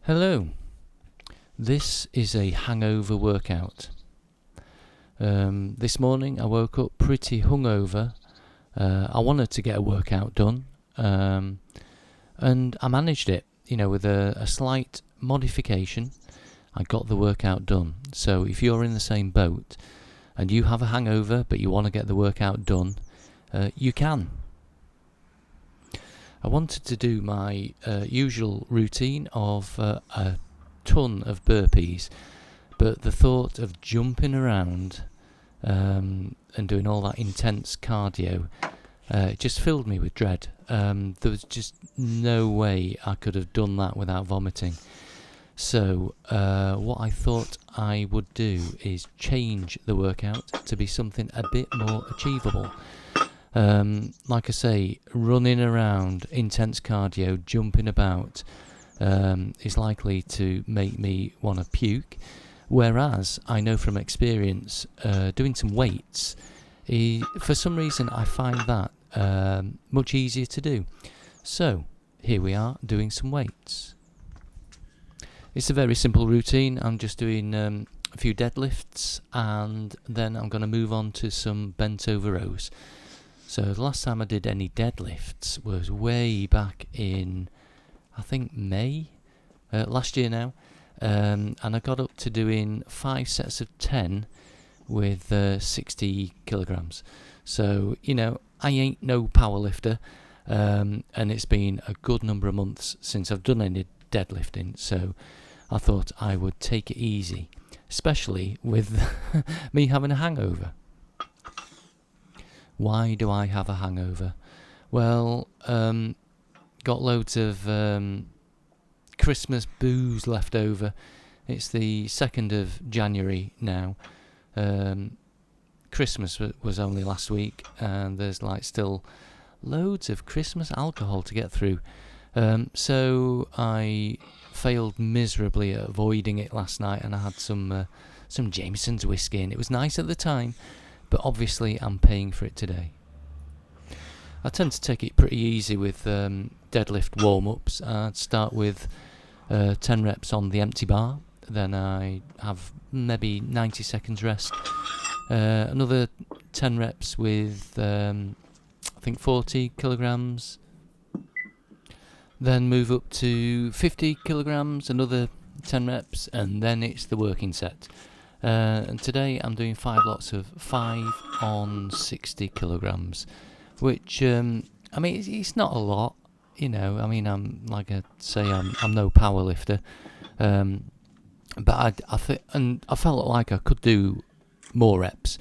Hello, this is a hangover workout. This morning I woke up pretty hungover. I wanted to get a workout done, and I managed it, with a slight modification. I got the workout done. So if you're in the same boat and you have a hangover but you want to get the workout done, you can. I wanted to do my usual routine of a ton of burpees, but the thought of jumping around and doing all that intense cardio just filled me with dread. There was just no way I could have done that without vomiting. So what I thought I would do is change the workout to be something a bit more achievable. Like I say, running around, intense cardio, jumping about is likely to make me want to puke, whereas I know from experience doing some weights, for some reason I find that much easier to do. So here we are doing some weights. It's a very simple routine. I'm just doing a few deadlifts and then I'm going to move on to some bent over rows. So the last time I did any deadlifts was way back in, I think, May, last year now. And I got up to doing 5 sets of 10 with 60 kilograms. So, I ain't no power lifter. And it's been a good number of months since I've done any deadlifting. So I thought I would take it easy, especially with me having a hangover. Why do I have a hangover? Well, got loads of Christmas booze left over. It's the 2nd of January now. Christmas was only last week, and there's still loads of Christmas alcohol to get through. So I failed miserably at avoiding it last night, and I had some Jameson's whiskey, and it was nice at the time. But obviously I'm paying for it today. I tend to take it pretty easy with deadlift warm-ups. I'd start with 10 reps on the empty bar. Then I have maybe 90 seconds rest. Another 10 reps with, I think, 40 kilograms. Then move up to 50 kilograms, another 10 reps, and then it's the working set. And today I'm doing 5 lots of 5 on 60 kilograms, which it's not a lot, I'm like I say, I'm no power lifter, but I felt like I could do more reps,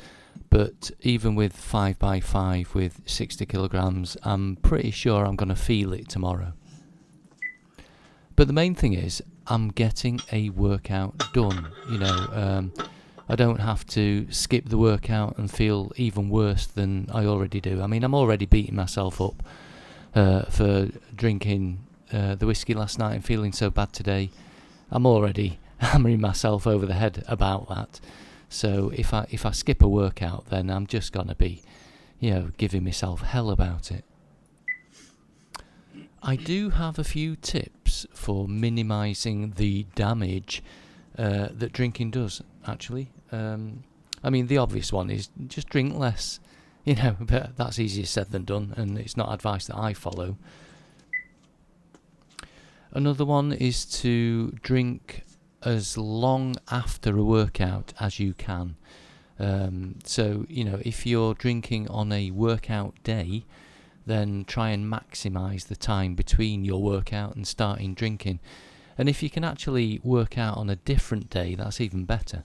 but even with 5x5 with 60 kilograms, I'm pretty sure I'm going to feel it tomorrow. But the main thing is, I'm getting a workout done, I don't have to skip the workout and feel even worse than I already do. I'm already beating myself up for drinking the whiskey last night and feeling so bad today. I'm already hammering myself over the head about that. So if I skip a workout, then I'm just going to be, giving myself hell about it. I do have a few tips for minimising the damage that drinking does, actually. The obvious one is just drink less, but that's easier said than done, and it's not advice that I follow. Another one is to drink as long after a workout as you can. So, if you're drinking on a workout day, then try and maximise the time between your workout and starting drinking. And if you can actually work out on a different day, that's even better.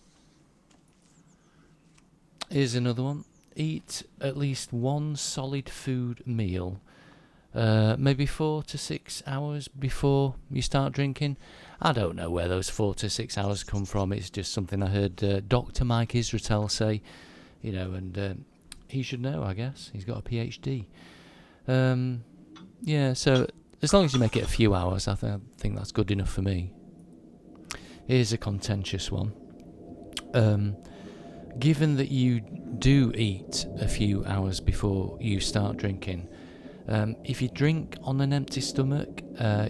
Here's another one. Eat at least one solid food meal, maybe 4 to 6 hours before you start drinking. I don't know where those 4 to 6 hours come from. It's just something I heard Dr. Mike Israetel say, and he should know, I guess. He's got a PhD. So as long as you make it a few hours, I think that's good enough for me. Here's a contentious one. Given that you do eat a few hours before you start drinking, if you drink on an empty stomach,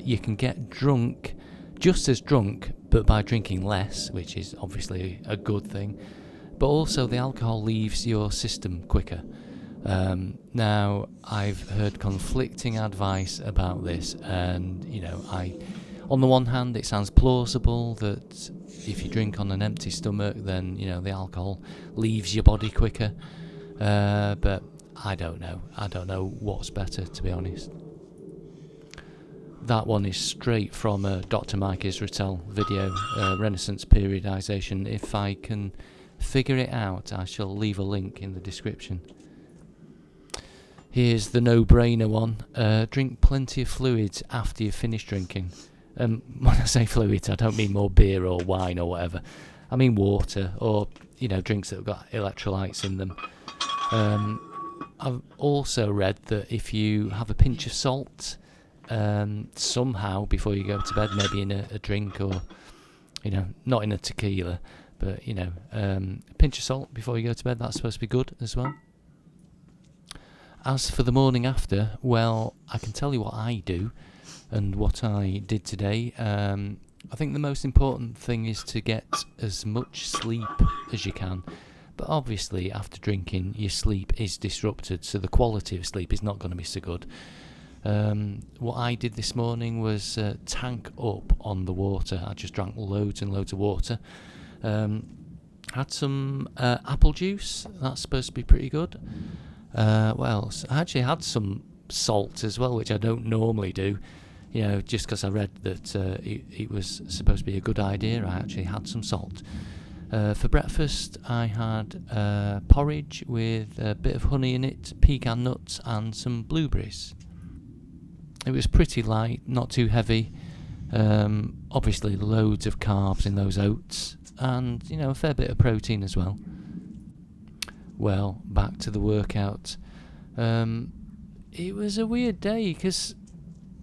you can get drunk just as drunk, but by drinking less, which is obviously a good thing. But also the alcohol leaves your system quicker. Now, I've heard conflicting advice about this, and on the one hand, it sounds plausible that if you drink on an empty stomach, then the alcohol leaves your body quicker. But I don't know. I don't know what's better, to be honest. That one is straight from a Dr. Mike Israetel video, Renaissance Periodization. If I can figure it out, I shall leave a link in the description. Here's the no-brainer one. Drink plenty of fluids after you've finished drinking. When I say fluids, I don't mean more beer or wine or whatever. I mean water, or drinks that have got electrolytes in them. I've also read that if you have a pinch of salt somehow before you go to bed, maybe in a drink, or not in a tequila, but a pinch of salt before you go to bed, that's supposed to be good as well. As for the morning after, well, I can tell you what I do and what I did today. I think the most important thing is to get as much sleep as you can. But obviously, after drinking, your sleep is disrupted, so the quality of sleep is not going to be so good. What I did this morning was tank up on the water. I just drank loads and loads of water. Had some apple juice. That's supposed to be pretty good. What else? I actually had some salt as well, which I don't normally do. Just because I read that it was supposed to be a good idea, I actually had some salt. For breakfast, I had porridge with a bit of honey in it, pecan nuts, and some blueberries. It was pretty light, not too heavy. Obviously, loads of carbs in those oats, and a fair bit of protein as well. Well, back to the workout. It was a weird day because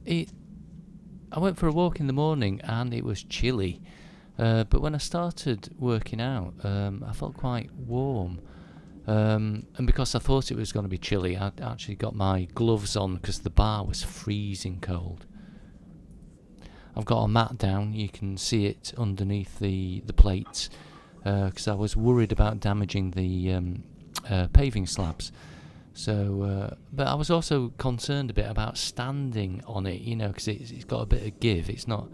I went for a walk in the morning and it was chilly. But when I started working out, I felt quite warm. And because I thought it was going to be chilly, I'd actually got my gloves on because the bar was freezing cold. I've got a mat down, you can see it underneath the plates, because I was worried about damaging the paving slabs. So, but I was also concerned a bit about standing on it, because it's got a bit of give. It's not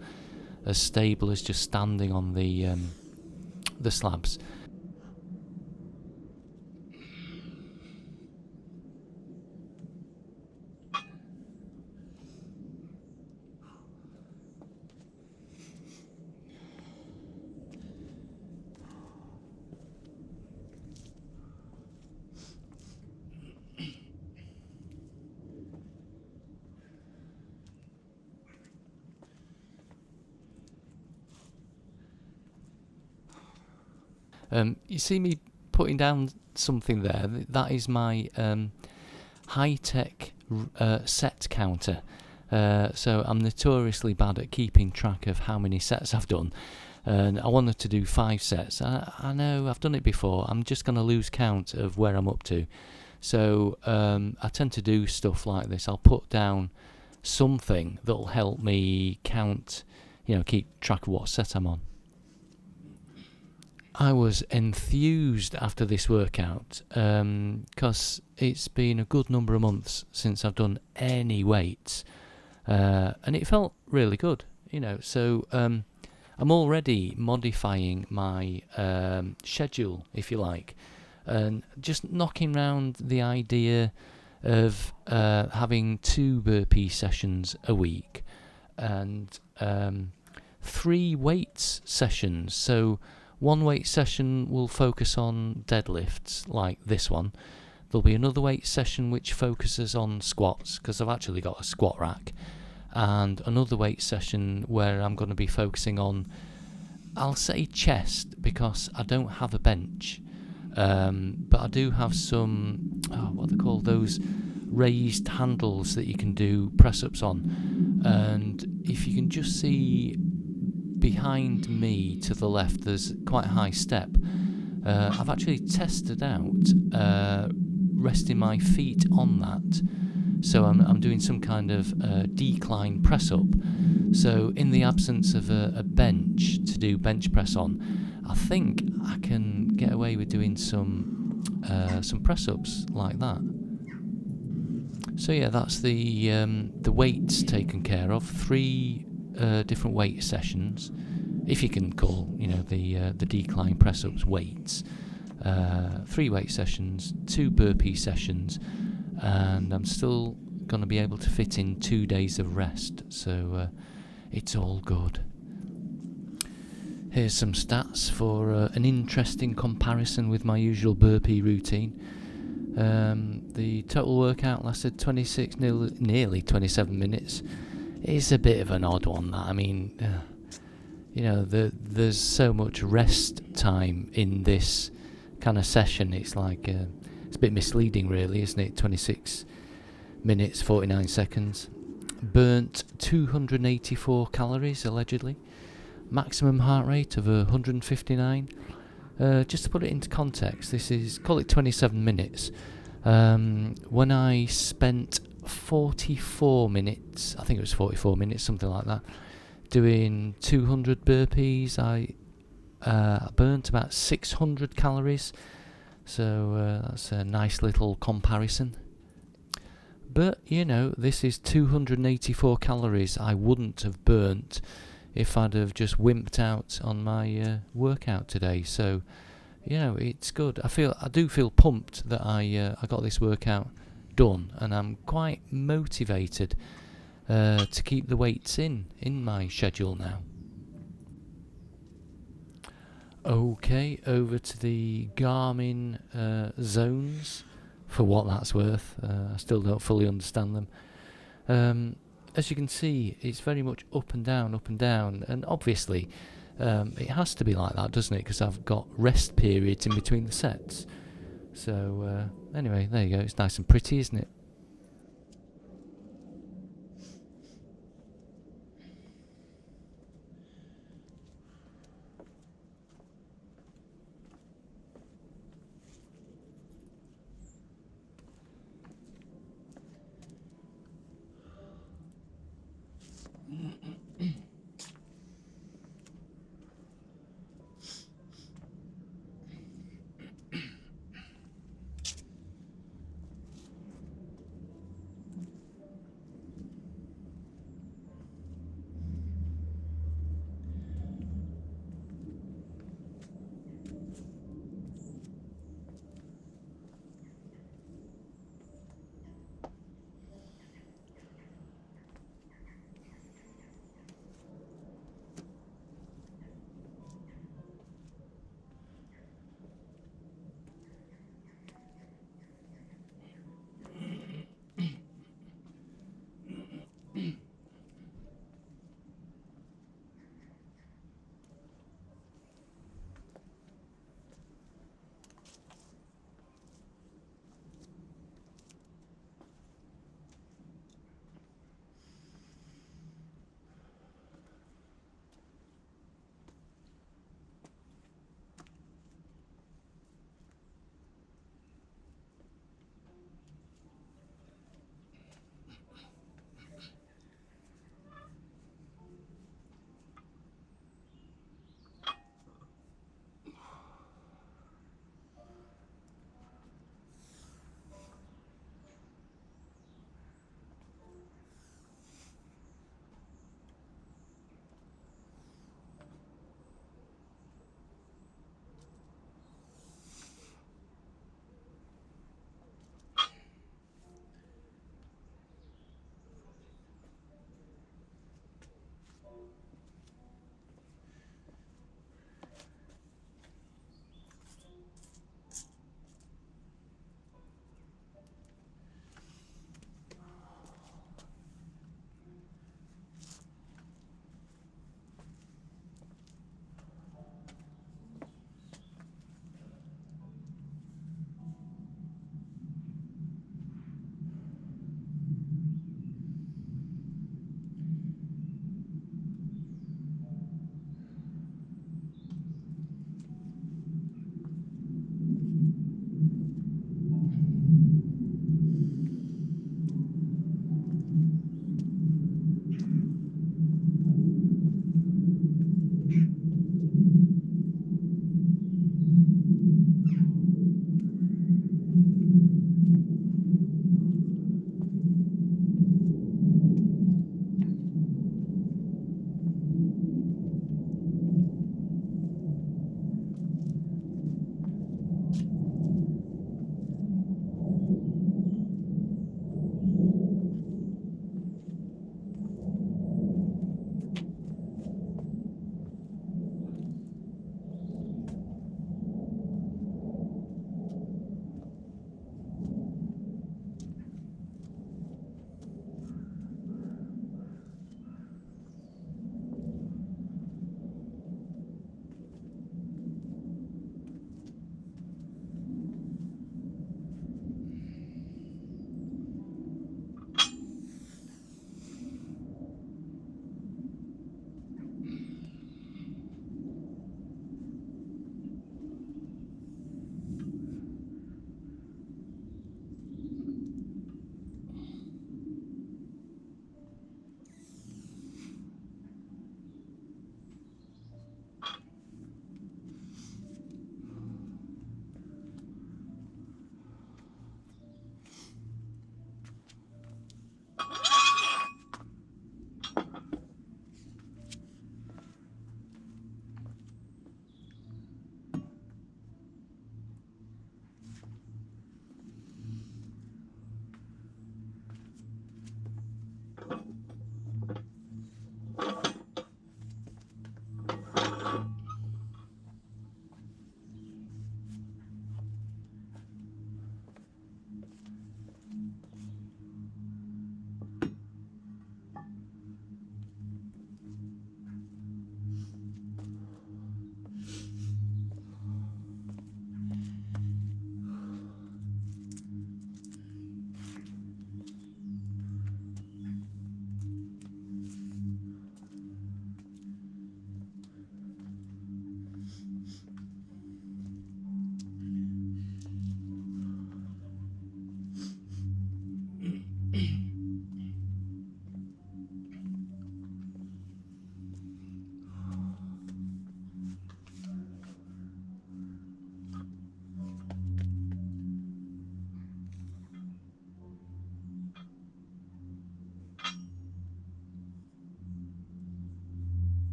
as stable as just standing on the slabs. You see me putting down something there. That is my high-tech set counter. So I'm notoriously bad at keeping track of how many sets I've done. And I wanted to do 5 sets. I know I've done it before. I'm just going to lose count of where I'm up to. So I tend to do stuff like this. I'll put down something that'll help me count, keep track of what set I'm on. I was enthused after this workout because it's been a good number of months since I've done any weights, and it felt really good, So I'm already modifying my schedule, if you like, and just knocking round the idea of having 2 burpee sessions a week and 3 weights sessions. So 1 weight session will focus on deadlifts, like this one. There'll be another weight session which focuses on squats, because I've actually got a squat rack. And another weight session where I'm going to be focusing on, I'll say chest, because I don't have a bench. But I do have some, what are they called, those raised handles that you can do press-ups on. And if you can just see behind me to the left, there's quite a high step. I've actually tested out resting my feet on that So I'm doing some kind of decline press up. So in the absence of a bench to do bench press on, I think I can get away with doing some press ups like that. So yeah, that's the weights taken care of. 3 different weight sessions, if you can call the decline press ups weights. 3 weight sessions, 2 burpee sessions, and I'm still going to be able to fit in 2 days of rest, so it's all good. Here's some stats for an interesting comparison with my usual burpee routine. The total workout lasted 26, nearly 27 minutes. It's a bit of an odd one, that. I mean, there's so much rest time in this kind of session. It's like it's a bit misleading, really, isn't it? 26 minutes 49 seconds. Burnt 284 calories allegedly. Maximum heart rate of 159. Just to put it into context, this is, call it 27 minutes. When I spent 44 minutes, I think it was 44 minutes, something like that, doing 200 burpees, I burnt about 600 calories. So that's a nice little comparison. But, this is 284 calories I wouldn't have burnt if I'd have just wimped out on my workout today. So, it's good. I do feel pumped that I got this workout done, and I'm quite motivated to keep the weights in my schedule now. Okay, over to the Garmin zones, for what that's worth. I still don't fully understand them. As you can see, it's very much up and down, and obviously it has to be like that, doesn't it? Because I've got rest periods in between the sets. So anyway, there you go. It's nice and pretty, isn't it?